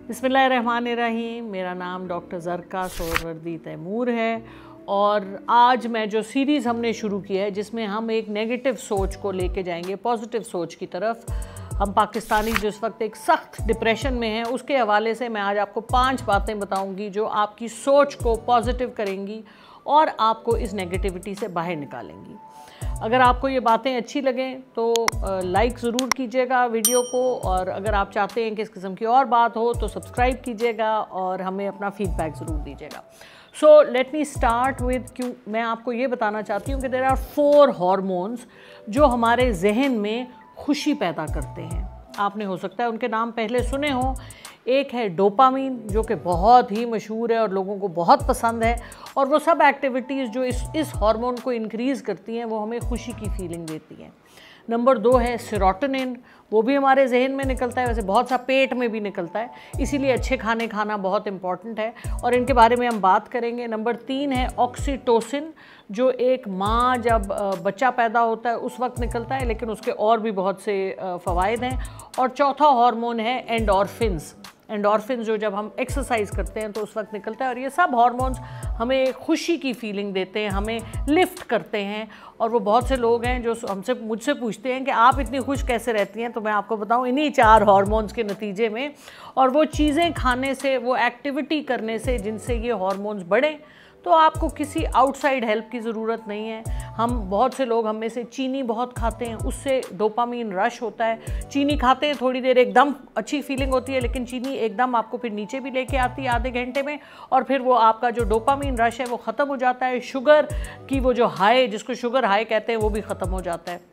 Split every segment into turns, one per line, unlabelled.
बिस्मिल्लाहिर्रहमानिर्रहीम। मेरा नाम डॉक्टर ज़रका सोहरवर्दी तैमूर है और आज मैं जो सीरीज़ हमने शुरू की है जिसमें हम एक नेगेटिव सोच को लेके जाएंगे पॉजिटिव सोच की तरफ। हम पाकिस्तानी जो इस वक्त एक सख्त डिप्रेशन में हैं उसके हवाले से मैं आज आपको 5 बातें बताऊंगी जो आपकी सोच को पॉजिटिव करेंगी और आपको इस नेगेटिविटी से बाहर निकालेंगी। अगर आपको ये बातें अच्छी लगें तो लाइक ज़रूर कीजिएगा वीडियो को, और अगर आप चाहते हैं कि इस किस्म की और बात हो तो सब्सक्राइब कीजिएगा और हमें अपना फीडबैक ज़रूर दीजिएगा। So let me start with, क्यों मैं आपको ये बताना चाहती हूँ कि देयर आर 4 हार्मोन्स जो हमारे जहन में खुशी पैदा करते हैं। आपने हो सकता है उनके नाम पहले सुने हों। एक है डोपामीन जो कि बहुत ही मशहूर है और लोगों को बहुत पसंद है, और वो सब एक्टिविटीज़ जो इस हार्मोन को इंक्रीज़ करती हैं वो हमें खुशी की फीलिंग देती हैं। नंबर 2 है सेरोटोनिन, वो भी हमारे जहन में निकलता है, वैसे बहुत सा पेट में भी निकलता है, इसीलिए अच्छे खाने खाना बहुत इंपॉर्टेंट है और इनके बारे में हम बात करेंगे। नंबर 3 है ऑक्सीटोसिन, जो एक माँ जब बच्चा पैदा होता है उस वक्त निकलता है, लेकिन उसके और भी बहुत से फ़वाइद हैं। और चौथा हार्मोन है एंडोर्फिन्स। एंडोर्फिन्स जो जब हम एक्सरसाइज करते हैं तो उस वक्त निकलता है, और ये सब हार्मोन्स हमें खुशी की फीलिंग देते हैं, हमें लिफ्ट करते हैं। और वो बहुत से लोग हैं जो मुझसे पूछते हैं कि आप इतनी खुश कैसे रहती हैं, तो मैं आपको बताऊं इन्हीं 4 हार्मोन्स के नतीजे में, और वो चीज़ें खाने से, वो एक्टिविटी करने से जिनसे ये हार्मोन्स बढ़ें। तो आपको किसी आउटसाइड हेल्प की ज़रूरत नहीं है। हम बहुत से लोग, हम में से चीनी बहुत खाते हैं, उससे डोपामीन रश होता है। चीनी खाते हैं थोड़ी देर, एकदम अच्छी फीलिंग होती है, लेकिन चीनी एकदम आपको फिर नीचे भी लेके आती है आधे घंटे में, और फिर वो आपका जो डोपामीन रश है वो ख़त्म हो जाता है। शुगर की वो जो हाई, जिसको शुगर हाई कहते हैं, वो भी ख़त्म हो जाता है।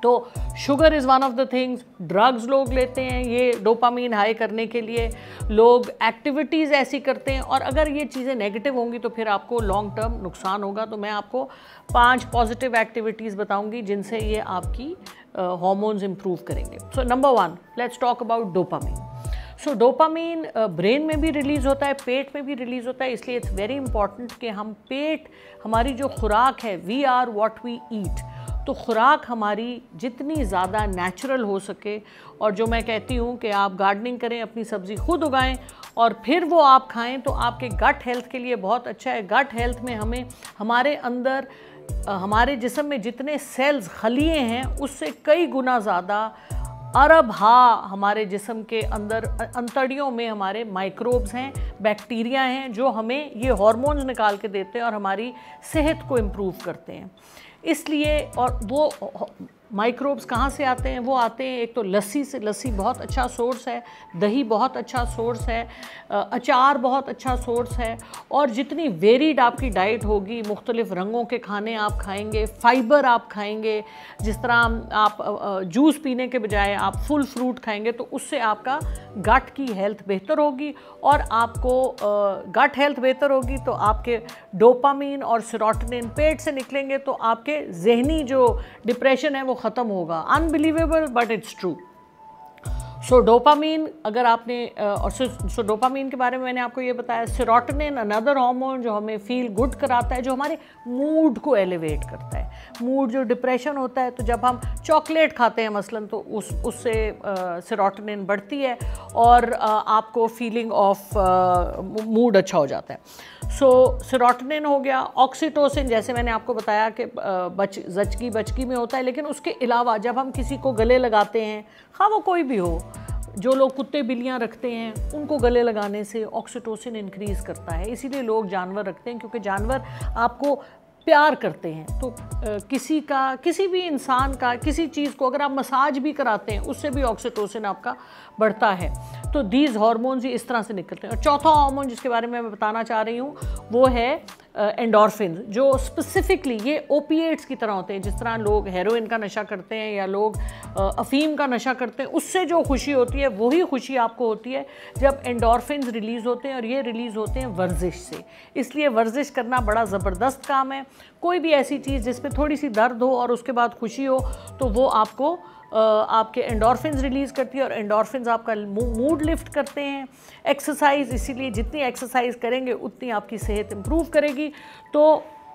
तो sugar is one of the things. Drugs लोग लेते हैं ये डोपामीन हाई करने के लिए, लोग एक्टिविटीज़ ऐसी करते हैं, और अगर ये चीज़ें नेगेटिव होंगी तो फिर आपको लॉन्ग टर्म नुकसान होगा। तो मैं आपको 5 पॉजिटिव एक्टिविटीज़ बताऊंगी जिनसे ये आपकी हार्मोन्स इंप्रूव करेंगे। So number 1, let's talk about dopamine. So dopamine brain में भी रिलीज़ होता है, पेट में भी रिलीज़ होता है, इसलिए इट्स वेरी इंपॉर्टेंट कि हम हमारी जो खुराक है, we are what we eat, तो खुराक हमारी जितनी ज़्यादा नेचुरल हो सके, और जो मैं कहती हूँ कि आप गार्डनिंग करें, अपनी सब्ज़ी खुद उगाएं और फिर वो आप खाएं, तो आपके गट हेल्थ के लिए बहुत अच्छा है। गट हेल्थ में हमें हमारे अंदर, हमारे जिस्म में जितने सेल्स, खलिए हैं, उससे कई गुना ज़्यादा, अरब हमारे जिस्म के अंदर अंतड़ियों में हमारे माइक्रोब्स हैं, बैक्टीरिया हैं, जो हमें ये हार्मोन्स निकाल के देते हैं और हमारी सेहत को इम्प्रूव करते हैं। इसलिए, और वो माइक्रोब्स कहाँ से आते हैं? वो आते हैं एक तो लस्सी से। लस्सी बहुत अच्छा सोर्स है, दही बहुत अच्छा सोर्स है, अचार बहुत अच्छा सोर्स है, और जितनी वेरीड आपकी डाइट होगी, मुख्तलिफ़ रंगों के खाने आप खाएंगे, फाइबर आप खाएंगे, जिस तरह आप जूस पीने के बजाय आप फुल फ्रूट खाएंगे, तो उससे आपका गट की हेल्थ बेहतर होगी, और आपको गट हेल्थ बेहतर होगी तो आपके डोपामीन और सेरोटोनिन पेट से निकलेंगे, तो आपके जहनी जो डिप्रेशन है वो ख़त्म होगा। Unbelievable but it's true. So dopamine, अगर आपने सो डोपामीन के बारे में मैंने आपको ये बताया। सेरोटोनिन अनदर हार्मोन जो हमें फील गुड कराता है, जो हमारे मूड को एलिवेट करता है। मूड, जो डिप्रेशन होता है, तो जब हम चॉकलेट खाते हैं मसलन, तो उससे सेरोटोनिन बढ़ती है और आपको फीलिंग ऑफ मूड अच्छा हो जाता है। सो सेरोटोनिन हो गया। ऑक्सीटोसिन, जैसे मैंने आपको बताया कि जचकी बचकी में होता है, लेकिन उसके अलावा जब हम किसी को गले लगाते हैं, हाँ वो कोई भी हो, जो लोग कुत्ते बिल्लियाँ रखते हैं उनको गले लगाने से ऑक्सीटोसिन इंक्रीज़ करता है। इसीलिए लोग जानवर रखते हैं, क्योंकि जानवर आपको प्यार करते हैं। तो किसी भी इंसान का किसी चीज़ को अगर आप मसाज भी कराते हैं, उससे भी ऑक्सीटोसिन आपका बढ़ता है। तो दीज हार्मोन्स ही इस तरह से निकलते हैं। और चौथा हार्मोन जिसके बारे में मैं बताना चाह रही हूँ वो है एंडोर्फिन, जो स्पेसिफिकली ये ओपिएट्स की तरह होते हैं। जिस तरह लोग हेरोइन का नशा करते हैं या लोग अफीम का नशा करते हैं, उससे जो खुशी होती है वही खुशी आपको होती है जब एंडोर्फिन्स रिलीज़ होते हैं, और ये रिलीज़ होते हैं वर्जिश से। इसलिए वर्जिश करना बड़ा ज़बरदस्त काम है। कोई भी ऐसी चीज़ जिसमें थोड़ी सी दर्द हो और उसके बाद खुशी हो, तो वो आपको आपके एंडोर्फिन्स रिलीज़ करती है, और एंडोर्फिन्स आपका मूड लिफ्ट करते हैं। एक्सरसाइज, इसीलिए जितनी एक्सरसाइज करेंगे उतनी आपकी सेहत इंप्रूव करेगी। तो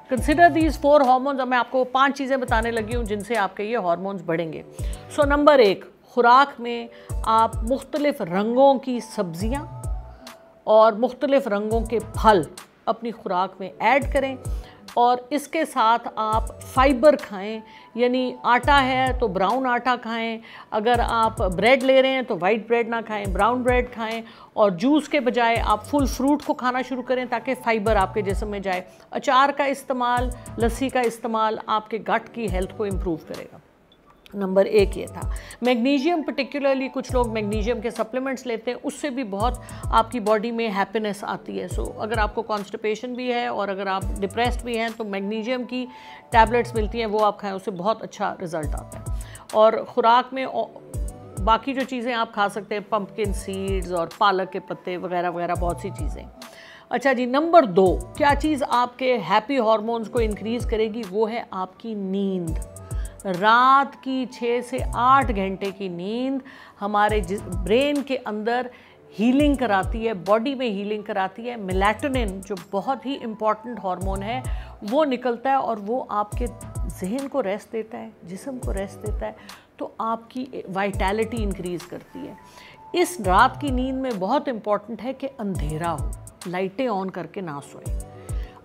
कंसिडर दीज 4 हार्मोन्स। अब मैं आपको 5 चीज़ें बताने लगी हूँ जिनसे आपके ये हार्मोन्स बढ़ेंगे। सो नंबर 1, खुराक में आप मुख्तलिफ रंगों की सब्ज़ियाँ और मुख्तलिफ रंगों के फल अपनी खुराक में ऐड करें, और इसके साथ आप फाइबर खाएं, यानी आटा है तो ब्राउन आटा खाएं, अगर आप ब्रेड ले रहे हैं तो वाइट ब्रेड ना खाएं, ब्राउन ब्रेड खाएं, और जूस के बजाय आप फुल फ्रूट को खाना शुरू करें ताकि फाइबर आपके जिस्म में जाए। अचार का इस्तेमाल, लस्सी का इस्तेमाल आपके गट की हेल्थ को इम्प्रूव करेगा। नंबर 1 ये था। मैग्नीशियम, पर्टिकुलरली कुछ लोग मैग्नीशियम के सप्लीमेंट्स लेते हैं, उससे भी बहुत आपकी बॉडी में हैप्पीनेस आती है। सो अगर आपको कॉन्स्टिपेशन भी है और अगर आप डिप्रेस्ड भी हैं तो मैग्नीशियम की टैबलेट्स मिलती हैं, वो आप खाएं, उससे बहुत अच्छा रिज़ल्ट आता है। और ख़ुराक में बाकी जो चीज़ें आप खा सकते हैं, पम्पकिन सीड्स और पालक के पत्ते वगैरह वगैरह, बहुत सी चीज़ें। अच्छा जी, नंबर 2 क्या चीज़ आपके हैप्पी हार्मोन्स को इंक्रीज़ करेगी, वो है आपकी नींद। रात की 6 से 8 घंटे की नींद हमारे ब्रेन के अंदर हीलिंग कराती है, बॉडी में हीलिंग कराती है। मेलाटोनिन जो बहुत ही इम्पॉर्टेंट हार्मोन है वो निकलता है और वो आपके जहन को रेस्ट देता है, जिस्म को रेस्ट देता है, तो आपकी वाइटैलिटी इंक्रीज़ करती है। इस रात की नींद में बहुत इम्पॉर्टेंट है कि अंधेरा हो, लाइटें ऑन करके ना सोएं।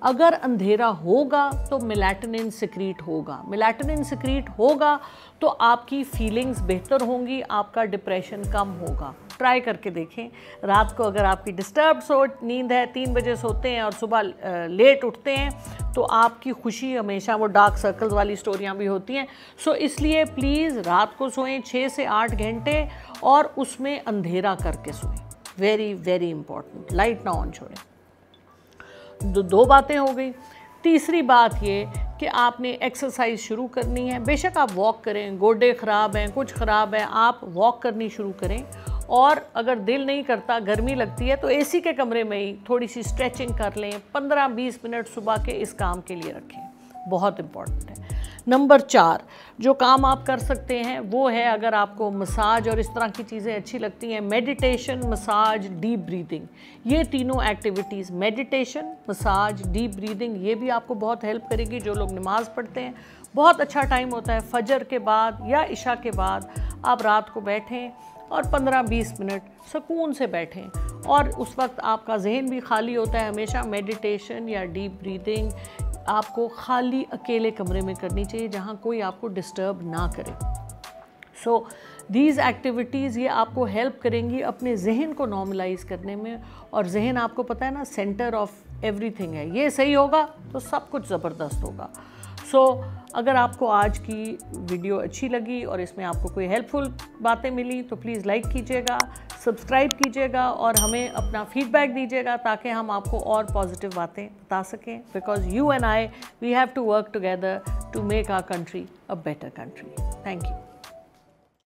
अगर अंधेरा होगा तो मेलाटोनिन सिक्रीट होगा, मेलाटोनिन सिक्रीट होगा तो आपकी फीलिंग्स बेहतर होंगी, आपका डिप्रेशन कम होगा। ट्राई करके देखें। रात को अगर आपकी डिस्टर्ब नींद है, 3 बजे सोते हैं और सुबह लेट उठते हैं, तो आपकी खुशी हमेशा वो डार्क सर्कल्स वाली स्टोरियाँ भी होती हैं। सो इसलिए प्लीज़ रात को सोएं 6 से 8 घंटे और उसमें अंधेरा करके सोएं। वेरी वेरी इंपॉर्टेंट, लाइट ना ऑन छोड़ें। दो बातें हो गई। तीसरी बात ये कि आपने एक्सरसाइज शुरू करनी है। बेशक आप वॉक करें, गोडे ख़राब हैं, कुछ ख़राब है, आप वॉक करनी शुरू करें। और अगर दिल नहीं करता, गर्मी लगती है, तो एसी के कमरे में ही थोड़ी सी स्ट्रेचिंग कर लें। 15-20 मिनट सुबह के इस काम के लिए रखें, बहुत इम्पॉर्टेंट है। नंबर 4 जो काम आप कर सकते हैं वो है, अगर आपको मसाज और इस तरह की चीज़ें अच्छी लगती हैं, मेडिटेशन, मसाज, डीप ब्रीदिंग, ये तीनों activities, meditation, massage, deep breathing, ये भी आपको बहुत हेल्प करेगी। जो लोग नमाज़ पढ़ते हैं, बहुत अच्छा टाइम होता है फजर के बाद या इशा के बाद, आप रात को बैठें और 15-20 मिनट सुकून से बैठें, और उस वक्त आपका जहन भी खाली होता है। हमेशा मेडिटेशन या डीप ब्रीदिंग आपको खाली अकेले कमरे में करनी चाहिए जहाँ कोई आपको डिस्टर्ब ना करे। सो दीज एक्टिविटीज़ ये आपको हेल्प करेंगी अपने जहन को नॉर्मलाइज करने में, और जहन आपको पता है ना, सेंटर ऑफ एवरीथिंग है। ये सही होगा तो सब कुछ ज़बरदस्त होगा। सो अगर आपको आज की वीडियो अच्छी लगी और इसमें आपको कोई हेल्पफुल बातें मिली तो प्लीज़ लाइक कीजिएगा, सब्सक्राइब कीजिएगा और हमें अपना फीडबैक दीजिएगा ताकि हम आपको और पॉजिटिव बातें बता सकें। Because you and I, we have to work together to make our country a better country. Thank you.